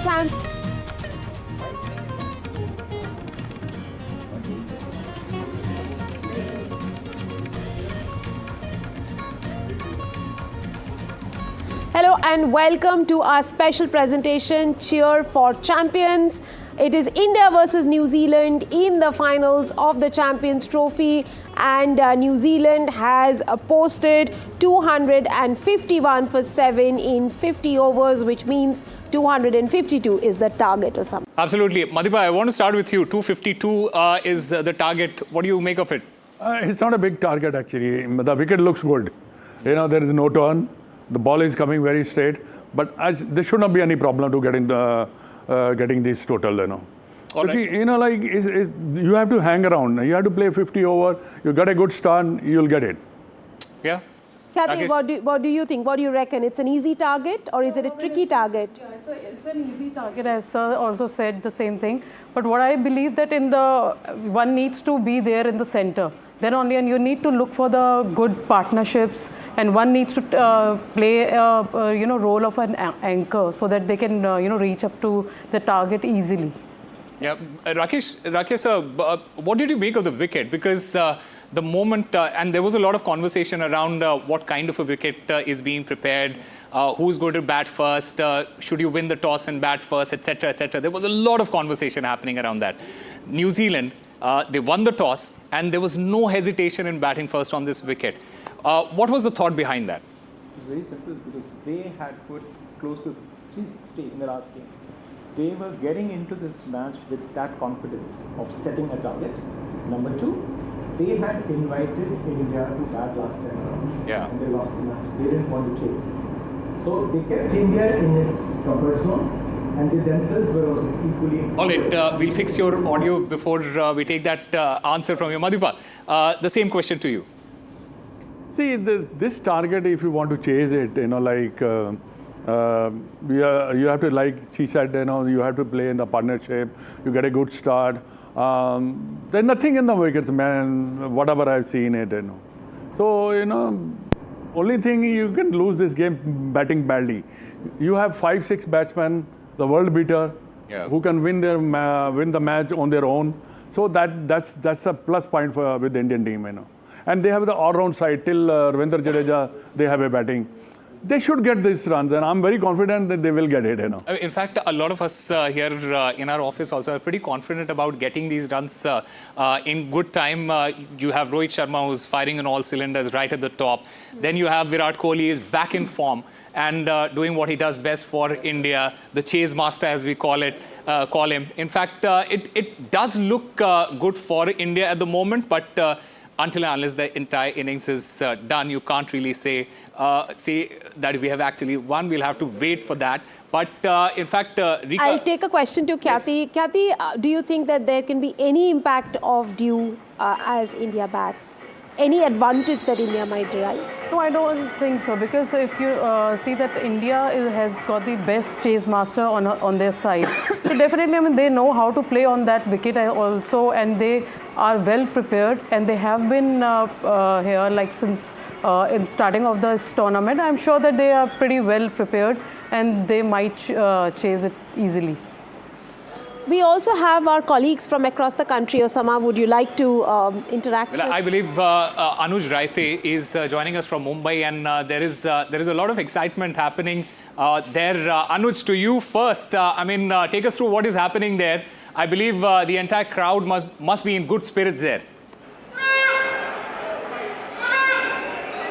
champ. Hello and welcome to our special presentation, Cheer for Champions. It is India versus New Zealand in the finals of the Champions Trophy, and New Zealand has posted 251 for 7 in 50 overs, which means 252 is the target or something. Absolutely. Madhipa, I want to start with you. 252 is the target. What do you make of it? It's not a big target actually. The wicket looks good. You know, there is no turn. The ball is coming very straight, but there should not be any problem to getting this total, you know. All right. You know, like you have to hang around. You have to play 50 over. You got a good start, you'll get it. Yeah. Kathy, what do you think? What do you reckon? It's an easy target or is it a tricky target? Yeah, it's an easy target, as Sir also said the same thing. But what I believe that one needs to be there in the center. Then only, and you need to look for the good partnerships, and one needs to play a role of an anchor so that they can reach up to the target easily. Yeah, Rakesh, sir, what did you make of the wicket? Because the moment, and there was a lot of conversation around what kind of a wicket is being prepared, who's going to bat first, should you win the toss and bat first, etc., etc. There was a lot of conversation happening around that. New Zealand, they won the toss, and there was no hesitation in batting first on this wicket. What was the thought behind that? It's very simple, because they had put close to 360 in the last game. They were getting into this match with that confidence of setting a target. Number two, they had invited India to bat last time around, and they lost the match. They didn't want to chase. So they kept India in its comfort zone, and they themselves were also equally... All right, we'll fix your audio before we take that answer from you. Madhipa, the same question to you. See, this target, if you want to chase it, you know, like you have to, like she said, you know, you have to play in the partnership. You get a good start. There's nothing in the wickets, man. Whatever I've seen it, you know. So, you know, only thing you can lose this game batting badly. You have 5-6 batsmen, the world beater, who can win the match on their own. So that's a plus point with the Indian team, you know. And they have the all-round side till Ravindra Jadeja. They have a batting. They should get these runs, and I'm very confident that they will get it, you know. In fact, a lot of us here in our office also are pretty confident about getting these runs in good time. You have Rohit Sharma, who's firing on all cylinders right at the top. Then you have Virat Kohli, is back in form and doing what he does best for India, the chase master, as we call him. In fact, it does look good for India at the moment, but until and unless the entire innings is done, you can't really say that we have actually won. We'll have to wait for that. But in fact, Rika... I'll take a question to Kathy. Yes. Kathy, do you think that there can be any impact of dew as India bats? Any advantage that India might derive? No, I don't think so, because if you see that India has got the best chase master on their side. So definitely, I mean, they know how to play on that wicket also, and they are well prepared, and they have been here like since in starting of this tournament. I'm sure that they are pretty well prepared, and they might chase it easily. We also have our colleagues from across the country. Osama, would you like to interact? Well, I believe Anuj Raithe is joining us from Mumbai, and there is a lot of excitement happening there. Anuj, to you first. Take us through what is happening there. I believe the entire crowd must be in good spirits there.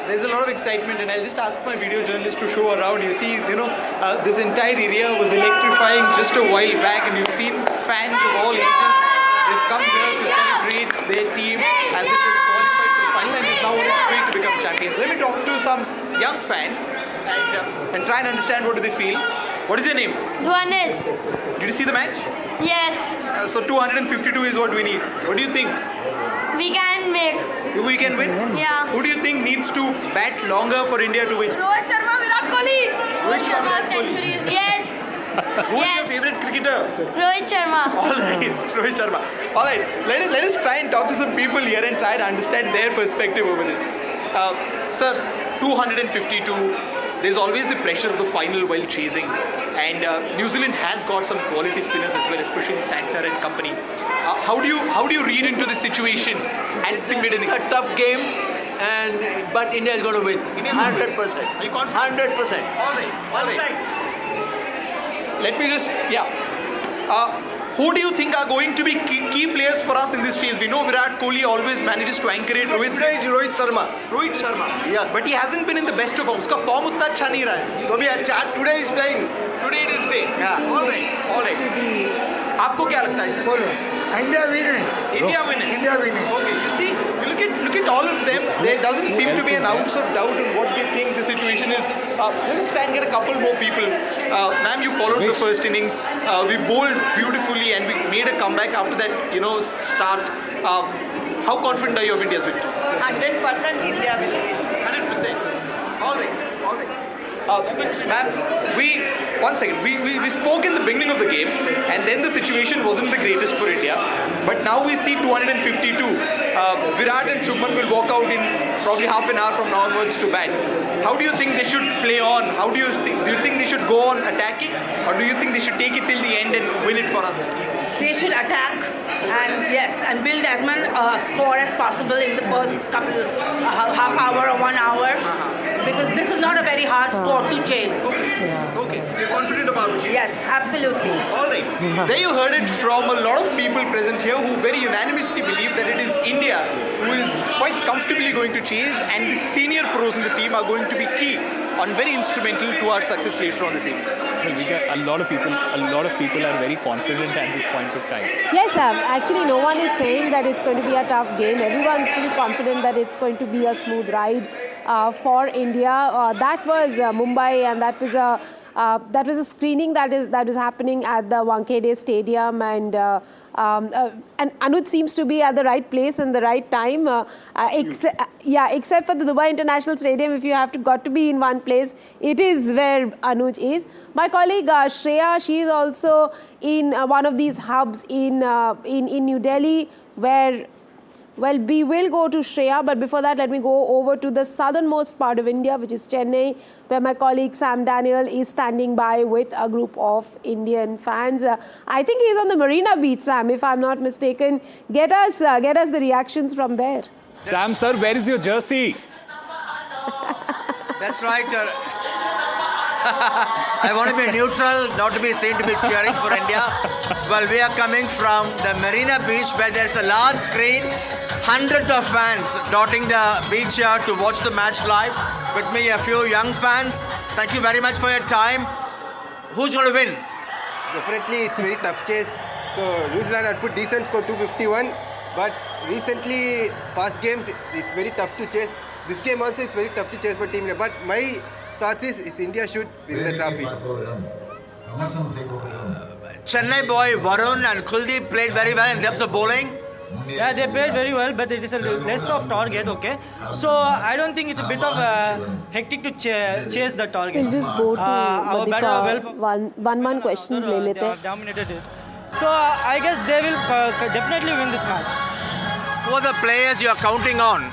There's a lot of excitement, and I'll just ask my video journalist to show around. You see, this entire area was electrifying just a while back, and you've seen fans of all ages. They've come here to celebrate their team as it is qualified for the final and is now on its way to become champions. Let me talk to some young fans and try and understand what do they feel. What is your name? Dwanit. Did you see the match? Yes. So 252 is what we need. What do you think? We can make. We can win? Yeah. Who do you think needs to bat longer for India to win? Rohit Sharma, Virat Kohli. Rohit Sharma centuries. Yes. Who's your favorite cricketer? Rohit Sharma. All right, Rohit Sharma. All right, let us try and talk to some people here and try to understand their perspective over this. Sir, 252. there's always the pressure of the final while chasing. And New Zealand has got some quality spinners as well, especially Santner and company. How do you read into the situation at the mid innings? It's a tough game, but India is going to win. 100%. Are you confident? 100%. All right. Let me just, who do you think are going to be key players for us in this chase? We know Virat Kohli always manages to anchor it. Today is Rohit Sharma. Rohit Sharma. Yes. But he hasn't been in the best of form. Uska form utna अच्छा नहीं रहा है. तो भी अच्छा today is playing. Today it is day. Yeah. All right. आपको क्या लगता है? Follow. India winning. India winning. India winning. Okay, you see, look at all of them. There doesn't seem to be an ounce of doubt in what they think the situation is. Let us try and get a couple more people. Ma'am, you followed the first innings. We bowled beautifully and we made a comeback after that, start. How confident are you of India's victory? 100% India will win. 100%. All right. Ma'am, we spoke in the beginning of the game, and then the situation wasn't the greatest for India. But now we see 252. Virat and Shubman will walk out in probably half an hour from now onwards to bat. How do you think they should play on? Do you think they should go on attacking, or do you think they should take it till the end and win it for us? They should attack and build as much score as possible in the first half hour or 1 hour, because this is not a very hard score to chase. Okay, so you're confident about it? Yes, absolutely. All right. There you heard it from a lot of people present here who very unanimously believe that it is India who is quite comfortably going to chase, and the senior pros in the team are going to be key and very instrumental to our success later on this evening. Well, we got a lot of people are very confident at this point of time. Yes, actually no one is saying that it's going to be a tough game. Everyone's pretty confident that it's going to be a smooth ride for India. That was Mumbai, and that was a screening that is happening at the Wankhede Stadium, and Anuj seems to be at the right place in the right time. Except for the Dubai International Stadium, if you got to be in one place, it is where Anuj is. My colleague Shreya, she is also in one of these hubs in New Delhi, where. Well, we will go to Shreya, but before that, let me go over to the southernmost part of India, which is Chennai, where my colleague Sam Daniel is standing by with a group of Indian fans. I think he's on the Marina Beach, Sam, if I'm not mistaken. Get us the reactions from there. Sam, sir, where is your jersey? That's right. I want to be neutral, not to be seen to be cheering for India. Well, we are coming from the Marina Beach, where there's a large screen. Hundreds of fans dotting the beach here to watch the match live. With me, a few young fans. Thank you very much for your time. Who's going to win? Definitely, it's very tough chase. So New Zealand had put decent score 251, but recently, past games, it's very tough to chase. This game also, it's very tough to chase for Team India. But my thoughts is India should win the trophy. Chennai boy Varun and Kuldeep played very well in terms of bowling. Yeah, they played very well, but it is a less of target, okay? So I don't think it's a bit of hectic to chase the target. We'll just go to our batter one questions le lete. They have dominated it. So I guess they will definitely win this match. Who are the players you are counting on?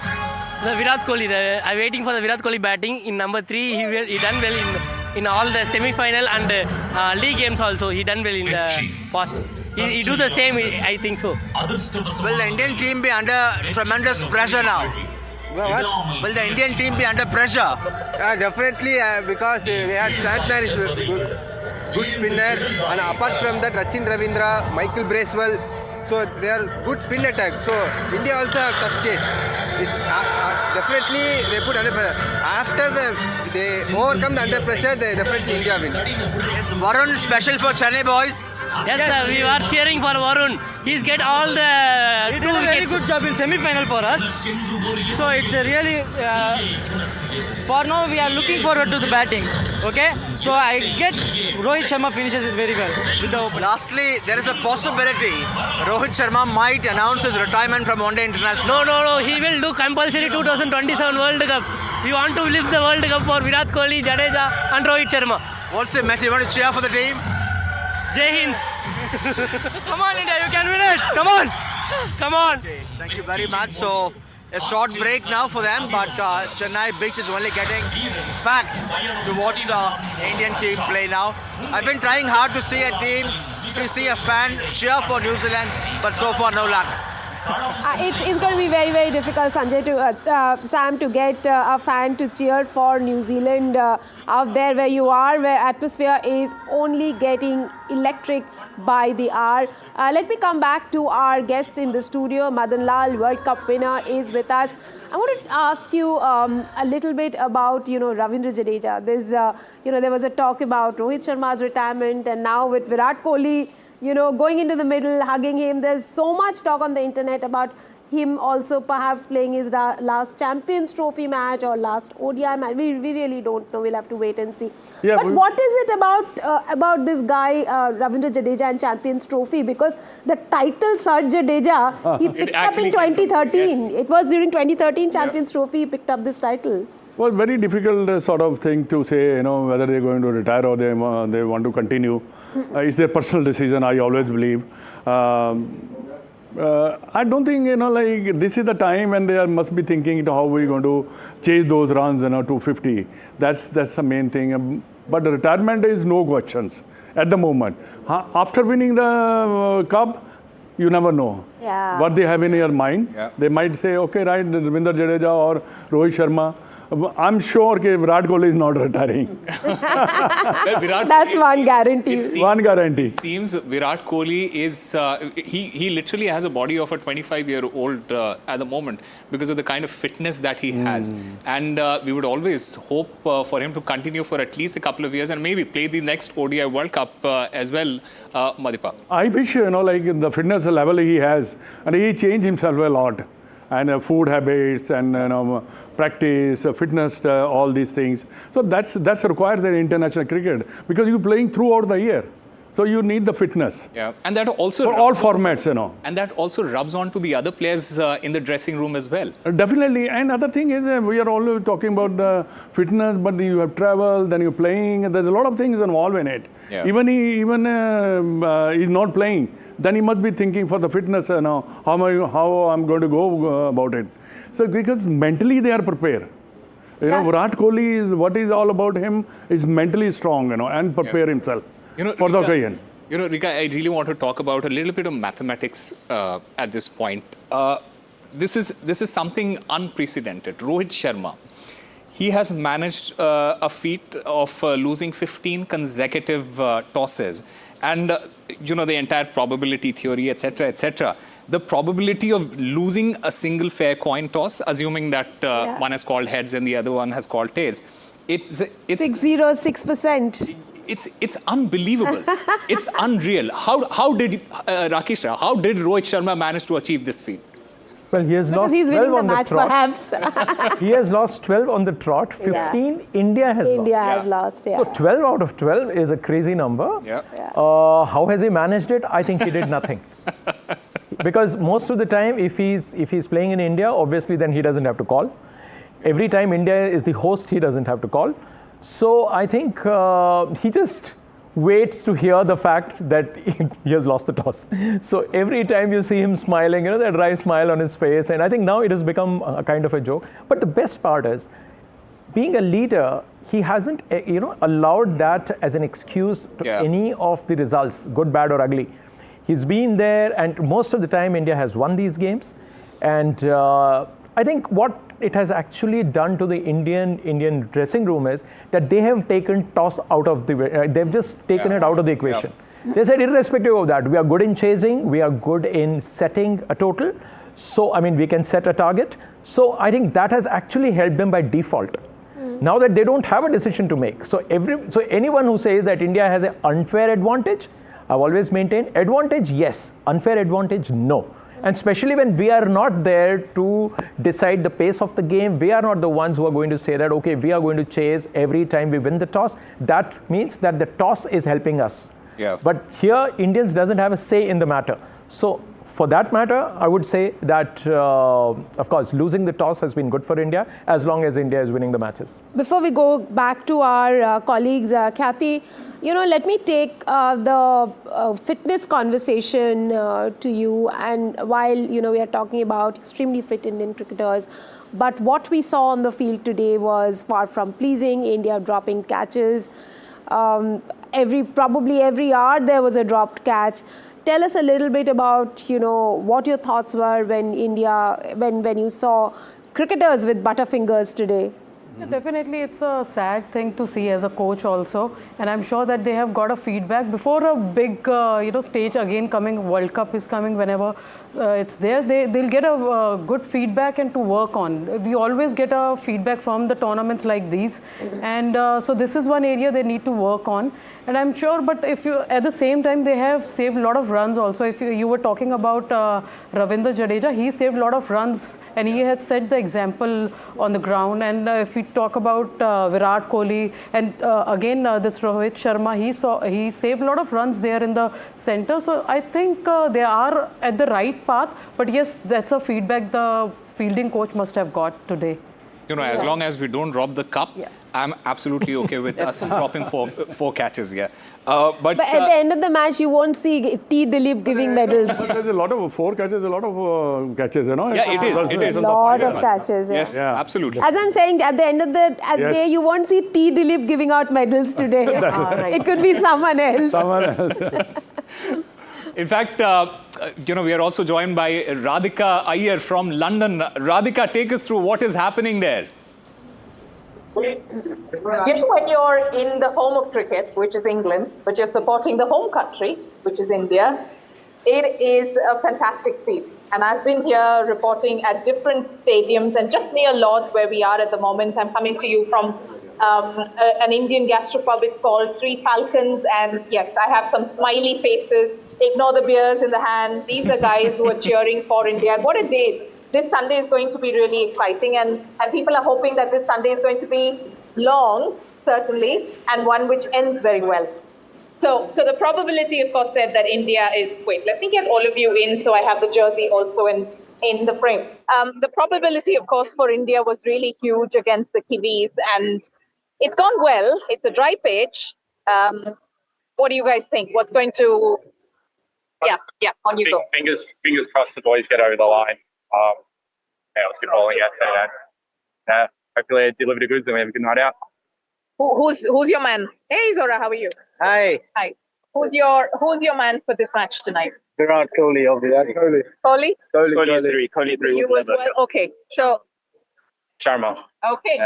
The Virat Kohli. I'm waiting for the Virat Kohli batting in number 3. He done well in all the semi-final and league games also. He done well in the past. He do the same, I think so. Will the Indian team be under tremendous pressure now? What? Will the Indian team be under pressure? Definitely, because we had Santner is a good spinner, and apart from that, Rachin Ravindra, Michael Bracewell. So they are good spin attack. So India also have tough chase. It's definitely they put under pressure. After they overcome the under pressure, they definitely India win. Varun special for Chennai boys. Yes, sir. We are cheering for Varun. He's get all the He did a very good job in semi-final for us. So it's a really for now we are looking forward to the batting. Okay, so I get Rohit Sharma finishes it very well with the opener. Lastly, there is a possibility Rohit Sharma might announce his retirement from One Day International. No. He will do compulsory 2027 World Cup. We want to live the World Cup for Virat Kohli, Jadeja and Rohit Sharma. What's the message? You want to cheer for the team? Jai Hind. Come on, India, you can win it. Come on. Okay, thank you very much. So a short break now for them, but Chennai beach is only getting packed to watch the Indian team play now. I've been trying hard to see a fan cheer for New Zealand, but so far no luck. It's going to be very, very difficult, Sanjay, Sam, to get a fan to cheer for New Zealand out there where you are, where atmosphere is only getting electric by the hour. Let me come back to our guests in the studio. Madan Lal, World Cup winner, is with us. I want to ask you a little bit about, Ravindra Jadeja. There was a talk about Rohit Sharma's retirement, and now with Virat Kohli, going into the middle, hugging him. There's so much talk on the internet about him also perhaps playing his last Champions Trophy match or last ODI match. We really don't know. We'll have to wait and see. Yeah, but what is it about this guy, Ravindra Jadeja, and Champions Trophy? Because the title Sir Jadeja, he picked up in 2013. Yes. It was during 2013 Champions Trophy he picked up this title. Well, very difficult sort of thing to say, whether they're going to retire or they want to continue. It's their personal decision, I always believe. I don't think, this is the time when they must be thinking how we're going to chase those runs, to 50. That's the main thing. But the retirement is no questions at the moment. After winning the cup, you never know what they have in your mind. Yeah. They might say, okay, right, Ravindra Jadeja or Rohit Sharma. I'm sure that Virat Kohli is not retiring. That's one guarantee. It seems Virat Kohli is, he literally has a body of a 25-year-old at the moment because of the kind of fitness that he has. And we would always hope for him to continue for at least a couple of years and maybe play the next ODI World Cup as well, Madipa. I wish, the fitness level he has, and he changed himself a lot. And food habits and, practice, fitness, all these things. So that's required in international cricket because you're playing throughout the year. So you need the fitness. Yeah, and that also for all formats, And that also rubs on to the other players in the dressing room as well. Definitely. And other thing is we are always talking about the fitness, but you have travel, then you're playing. There's a lot of things involved in it. Yeah. Even he's not playing, then he must be thinking for the fitness. How I'm going to go about it. So because mentally they are prepared. Virat Kohli is what is all about him is mentally strong, and prepare himself for the occasion. Rika, I really want to talk about a little bit of mathematics at this point. This is something unprecedented. Rohit Sharma, he has managed a feat of losing 15 consecutive tosses, and the entire probability theory, etc. The probability of losing a single fair coin toss, assuming that one has called heads and the other one has called tails, it's 606%. It's unbelievable. It's unreal. How did Rakesh? How did Rohit Sharma manage to achieve this feat? Well, he has because lost he's 12 on the match, trot. Perhaps. He has lost 12 on the trot. 15 India has lost. Yeah. So 12 out of 12 is a crazy number. Yeah. How has he managed it? I think he did nothing. Because most of the time, if he's playing in India, obviously then he doesn't have to call. Every time India is the host, he doesn't have to call. So I think he just waits to hear the fact that he has lost the toss. So every time you see him smiling, that wry smile on his face, and I think now it has become a kind of a joke. But the best part is, being a leader, he hasn't allowed that as an excuse to any of the results, good, bad or ugly. He's been there, and most of the time India has won these games. And I think what it has actually done to the Indian dressing room is that they have taken toss out of the they've just taken it out of the equation. They said, irrespective of that, we are good in chasing, we are good in setting a total. So, we can set a target. So, I think that has actually helped them by default. Now that they don't have a decision to make. So anyone who says that India has an unfair advantage, I've always maintained advantage, yes. Unfair advantage, no. And especially when we are not there to decide the pace of the game, we are not the ones who are going to say that, okay, we are going to chase every time we win the toss. That means that the toss is helping us. Yeah. But here, Indians doesn't have a say in the matter. So for that matter, I would say that, of course, losing the toss has been good for India as long as India is winning the matches. Before we go back to our colleagues, Kathy, let me take the fitness conversation to you. And while, we are talking about extremely fit Indian cricketers, but what we saw on the field today was far from pleasing. India dropping catches. Probably every hour there was a dropped catch. Tell us a little bit about, what your thoughts were when you saw cricketers with butterfingers today. Yeah, definitely, it's a sad thing to see as a coach also, and I'm sure that they have got a feedback before a big, stage again coming. World Cup is coming. Whenever it's there, they'll get a good feedback and to work on. We always get a feedback from the tournaments like these, and so this is one area they need to work on. And I'm sure, but if you at the same time they have saved a lot of runs also. If you were talking about Ravindra Jadeja, he saved a lot of runs and he had set the example on the ground. And if we talk about Virat Kohli and again this Rohit Sharma, he saved a lot of runs there in the center. So I think they are at the right path. But yes, that's a feedback the fielding coach must have got today. As long as we don't drop the cup, I'm absolutely okay with us dropping four catches. But at the end of the match, you won't see T. Dilip giving medals. There's a lot of 4 catches, a lot of catches, Yeah, it is. A lot of catches. Yes, absolutely. As I'm saying, at the end of the day, you won't see T. Dilip giving out medals today. It could be someone else. In fact, we are also joined by Radhika Iyer from London. Radhika, take us through what is happening there. When you're in the home of cricket, which is England, but you're supporting the home country, which is India, it is a fantastic feat. And I've been here reporting at different stadiums and just near Lords where we are at the moment. I'm coming to you from an Indian gastropub. It's called Three Falcons. And yes, I have some smiley faces. Ignore the beers in the hand. These are guys who are cheering for India. What a day. This Sunday is going to be really exciting. And people are hoping that this Sunday is going to be long, certainly, and one which ends very well. So the probability, of course, said that India is... Wait, let me get all of you in so I have the jersey also in the frame. The probability, of course, for India was really huge against the Kiwis, and it's gone well. It's a dry pitch. What do you guys think? What's going to... Yeah, on you go. Fingers crossed the boys get over the line. It was good bowling yesterday. Hopefully I delivered a goods and we have a good night out. Who's your man? Hey Zora, how are you? Hi. Who's your man for this match tonight? Virat Kohli, obviously. Kohli? Kohli 3. You as well? Okay, so... Sharma. Okay.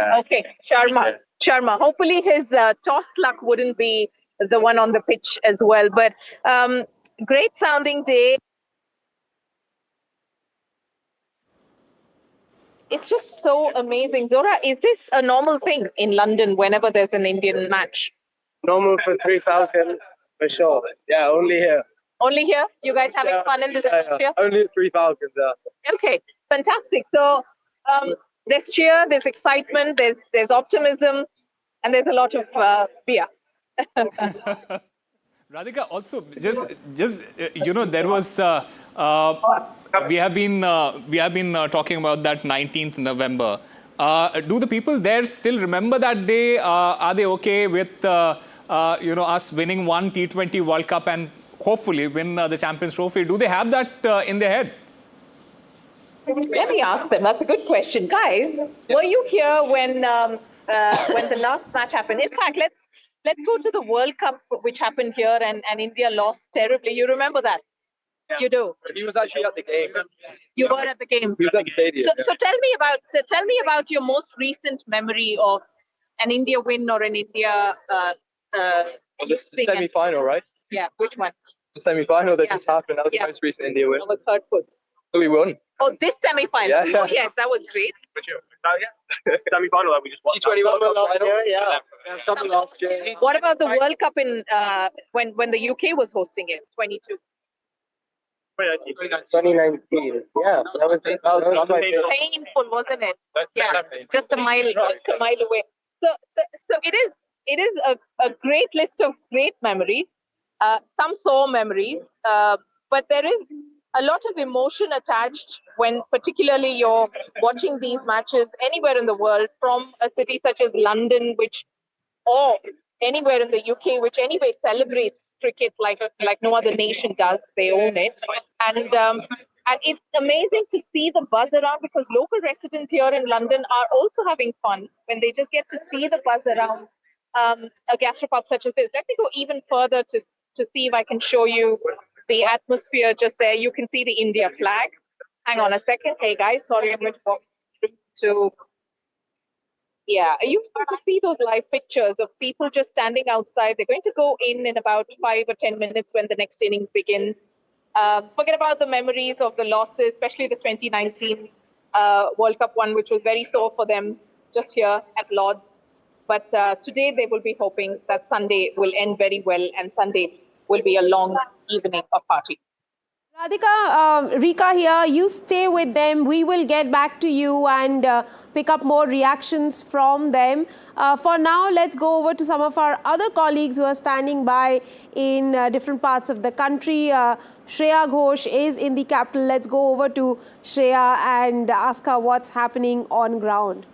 Sharma. Hopefully his toss luck wouldn't be the one on the pitch as well. But great sounding day. It's just so amazing. Zora, is this a normal thing in London whenever there's an Indian match? Normal for 3 Falcons, for sure. Yeah, only here. Only here? You guys having fun in this atmosphere? Only at 3 Falcons, Okay, fantastic. So there's cheer, there's excitement, there's optimism, and there's a lot of beer. Radhika, also, just there was... we have been talking about that 19th November. Do the people there still remember that day? Are they okay with us winning one T20 World Cup and hopefully win the Champions Trophy? Do they have that in their head? Let me ask them. That's a good question, guys. Were you here when the last match happened? In fact, let's go to the World Cup which happened here and India lost terribly. You remember that? Yeah. You do. He was actually at the game. You were at the game. He was at the stadium. So tell me about your most recent memory of an India win or an India. The semi-final, right? Yeah. Which one? The semi-final that just happened. That was the most recent India win. That was third foot. So we won. Oh, this semi-final. Yeah. Oh, yes, that was great. Semi-final that we just won. T20 last year, yeah. Something last year. What about the World Cup in when the UK was hosting it? 22. 2019. Yeah, that was painful, wasn't it? Yeah, just a mile away. So it is a great list of great memories, some sore memories, but there is a lot of emotion attached when particularly you're watching these matches anywhere in the world, from a city such as London, or anywhere in the UK, which anyway celebrates cricket like no other nation does. They own it. And it's amazing to see the buzz around, because local residents here in London are also having fun when they just get to see the buzz around a gastropub such as this. Let me go even further to see if I can show you the atmosphere just there. You can see the India flag. Hang on a second. Hey guys, sorry, I'm going to walk to... Yeah, you get to see those live pictures of people just standing outside. They're going to go in about 5 or 10 minutes when the next innings begins. Forget about the memories of the losses, especially the 2019 World Cup one, which was very sore for them just here at Lord's. But today they will be hoping that Sunday will end very well, and Sunday will be a long evening of party. Radhika, Rika here, you stay with them. We will get back to you and pick up more reactions from them. For now, let's go over to some of our other colleagues who are standing by in different parts of the country. Shreya Ghosh is in the capital. Let's go over to Shreya and ask her what's happening on ground.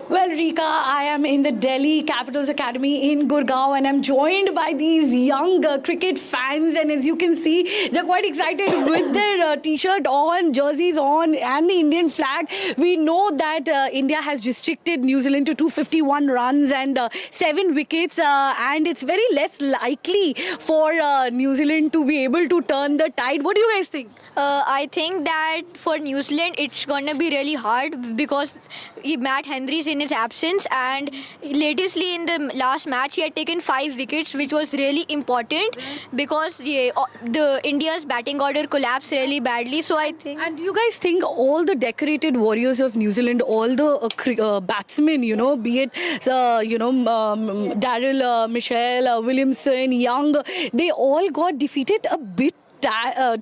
Well, Rika, I am in the Delhi Capitals Academy in Gurgaon, and I'm joined by these young cricket fans, and as you can see, they're quite excited with their t-shirt on, jerseys on, and the Indian flag. We know that India has restricted New Zealand to 251 runs and 7 wickets, and it's very less likely for New Zealand to be able to turn the tide. What do you guys think? I think that for New Zealand, it's going to be really hard because Matt Henry's in his absence, and latestly in the last match he had taken 5 wickets, which was really important because the India's batting order collapsed really badly. So I think... And do you guys think all the decorated warriors of New Zealand, all the batsmen, you know, be it Daryl Mitchell, Williamson, Young, they all got defeated a bit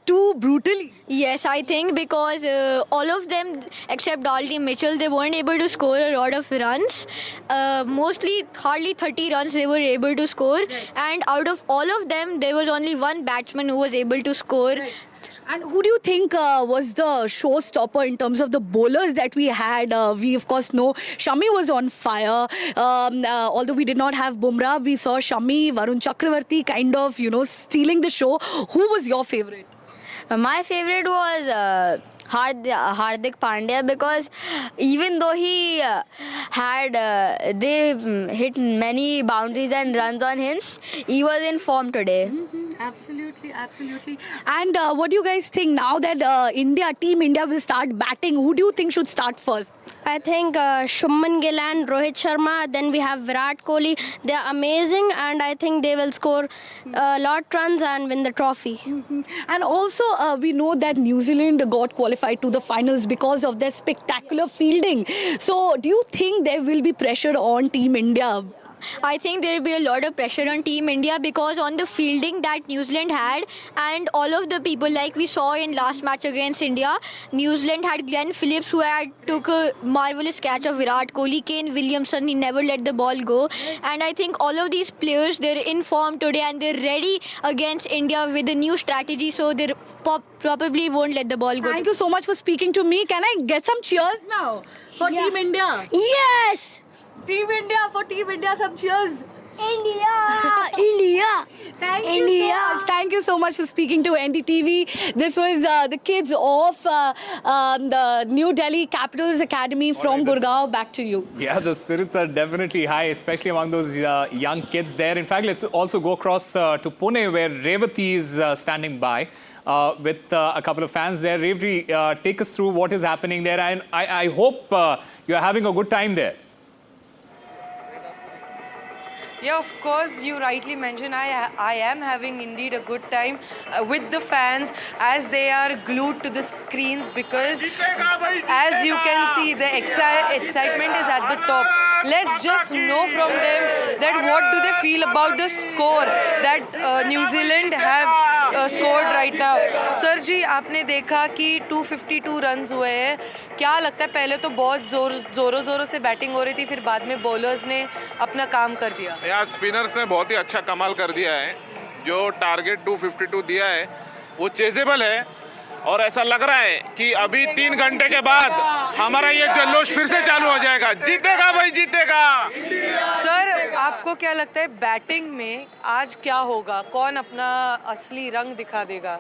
too brutally? Yes, I think because all of them except Daryl Mitchell, they weren't able to score a lot of runs. Mostly hardly 30 runs they were able to score, and out of all of them there was only one batsman who was able to score. And who do you think was the showstopper in terms of the bowlers that we had? We of course know Shami was on fire. Although we did not have Bumrah, we saw Shami, Varun Chakravarthy kind of, stealing the show. Who was your favourite? My favourite was Hardik Pandya, because even though he they hit many boundaries and runs on him, he was in form today. Absolutely. And what do you guys think now that Team India will start batting? Who do you think should start first? I think Shubman Gill and Rohit Sharma. Then we have Virat Kohli. They are amazing, and I think they will score a lot of runs and win the trophy. And also, we know that New Zealand got qualified to the finals because of their spectacular fielding. So, do you think there will be pressure on Team India? I think there will be a lot of pressure on Team India because on the fielding that New Zealand had, and all of the people like we saw in last match against India, New Zealand had Glenn Phillips who had took a marvellous catch of Virat Kohli, Kane Williamson, he never let the ball go, and I think all of these players, they're in form today and they're ready against India with a new strategy, so they probably won't let the ball go. Thank you so much for speaking to me. Can I get some cheers now for Team India? Yes! Team India, for Team India, some cheers. India. Thank you so much. Thank you so much for speaking to NDTV. This was the kids of the New Delhi Capitals Academy from Gurgaon. Back to you. Yeah, the spirits are definitely high, especially among those young kids there. In fact, let's also go across to Pune, where Revati is standing by with a couple of fans there. Revati, take us through what is happening there, and I hope you're having a good time there. Yeah, of course, you rightly mentioned, I am having indeed a good time with the fans as they are glued to the screens, because as you can see, the excitement is at the top. Let's just know from them that what do they feel about the score that New Zealand have scored right now. Sir जी, आपने देखा कि 252 runs हुए हैं. क्या लगता है, पहले तो बहुत जोरों से बैटिंग हो रही थी, फिर बाद में बॉलर्स ने अपना काम कर दिया. यार स्पिनर्स ने बहुत ही अच्छा कमाल कर दिया है. जो टारगेट 252 दिया है वो चेजेबल है और ऐसा लग रहा है कि अभी 3 घंटे के बाद हमारा ये जल्लोश फिर से चालू हो जाएगा। जीतेगा भाई, जीतेगा। सर, आपको क्या लगता है बैटिंग में आज क्या होगा? कौन अपना असली रंग दिखा देगा?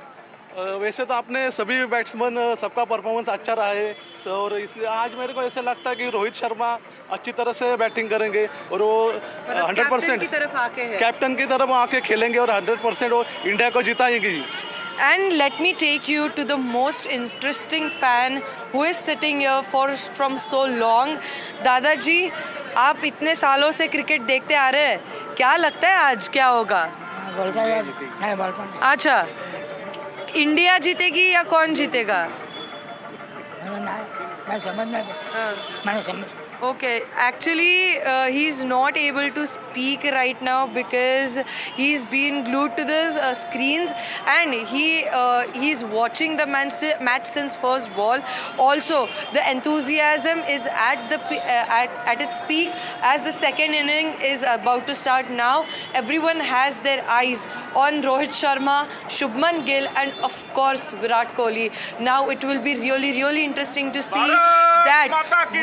वैसे तो आपने सभी बैट्समैन सबका परफॉर्मेंस अच्छा रहा है और इसलिए आज मेरे को ऐसा लगता है कि रोहित शर्मा अच्छी तरह से बैटिंग करेंगे और वो 100% कैप्टन की तरफ आके खेलेंगे और 100% वो इंडिया को जिताएंगे। And let me take you to the most interesting fan who is sitting here from so long. दादाजी, आप इतने सालों से क्रिकेट देखते आ रहे हैं, क्या लगता है आज क्या होगा? अच्छा, इंडिया जीतेगी या कौन जीतेगा? Okay, actually he's not able to speak right now because he's been glued to the screens and he's watching the match since first ball. Also, the enthusiasm is at its peak as the second inning is about to start now. Everyone has their eyes on Rohit Sharma, Shubman Gill and of course Virat Kohli. Now it will be really interesting to see that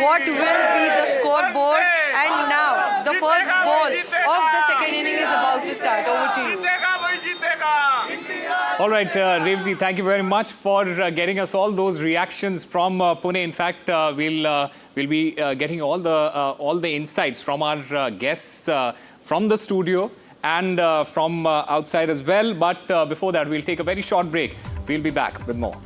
what will be the scoreboard, and now the first ball of the second inning is about to start. Over to you. All right, Revati, thank you very much for getting us all those reactions from Pune. In fact, we'll be getting all the insights from our guests from the studio and from outside as well. But before that, we'll take a very short break. We'll be back with more.